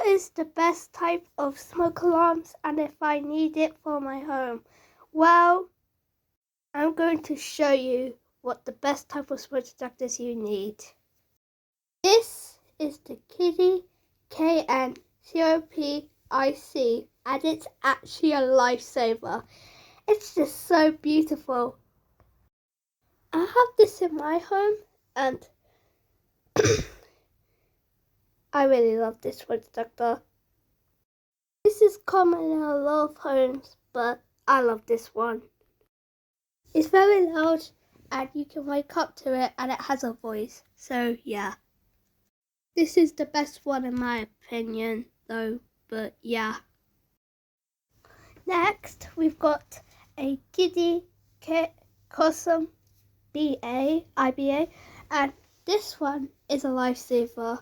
is the best type of smoke alarms and if I need it for my home? Well, I'm going to show you what the best type of smoke detectors you need. This is the Kidde KN0PIC and it's actually a lifesaver. It's just so beautiful. I have this in my home and I really love this smoke detector. This is common in a lot of homes, but I love this one. It's very loud and you can wake up to it and it has a voice, so yeah. This is the best one in my opinion though, but yeah. Next we've got a Kidde Cosm IBA and this one is a lifesaver.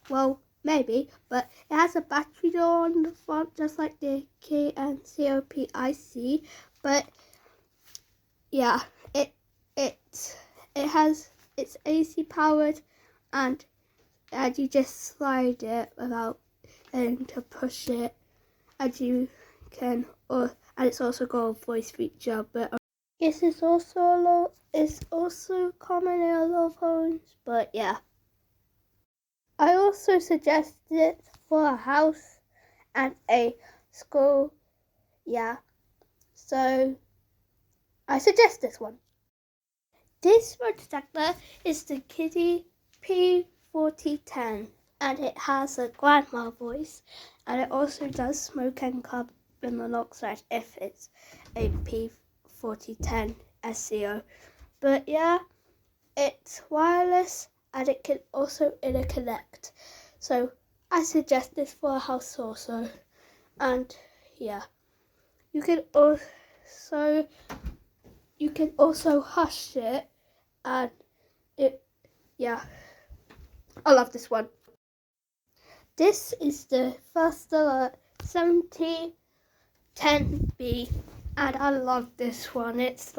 Well, maybe, but it has a battery door on the front just like the KN0PIC, but yeah, it's AC powered and you just slide it without having to push it, and you can, and it's also got a voice feature, but this is also common in a lot of homes, but yeah. I also suggest it for a house and a school, yeah, so I suggest this one. This smoke detector is the Kidde P4010 and it has a grandma voice and it also does smoke and carbon monoxide if it's a P4010 SCO. But yeah, it's wireless and it can also interconnect. So I suggest this for a house also. And yeah, you can also hush it and yeah, I love this one. This is the First Alert 7010B and I love this one. It's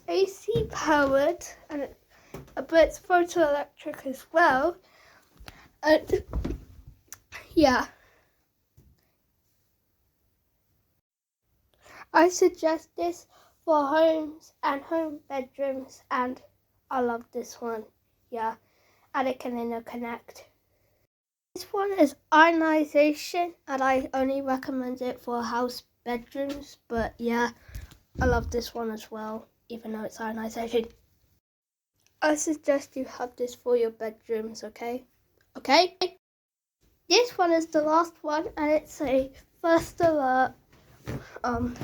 AC powered and but it's photoelectric as well. And yeah, I suggest this for homes and home bedrooms and I love this one, yeah, and it can interconnect. This one is ionization and I only recommend it for house bedrooms, but yeah, I love this one as well, even though it's ionization. I suggest you have this for your bedrooms, okay? Okay? This one is the last one and it's a First Alert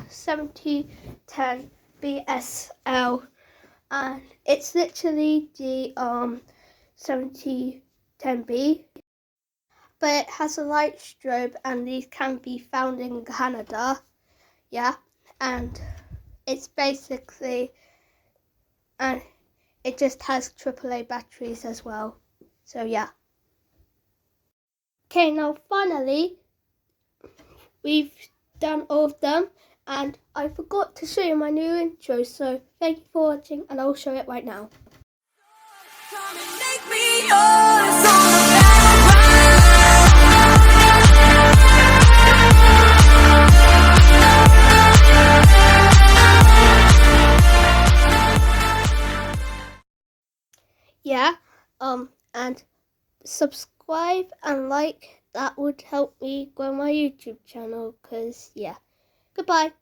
7010 BSL and it's literally the 7010B, but it has a light strobe and these can be found in Canada, yeah, and it's basically, and it just has AAA batteries as well, so yeah. Okay, now finally we've done all of them and I forgot to show you my new intro, so thank you for watching and I'll show it right now. Come and make me yours. Yeah, and subscribe and like, that would help me grow my YouTube channel, because yeah. Goodbye.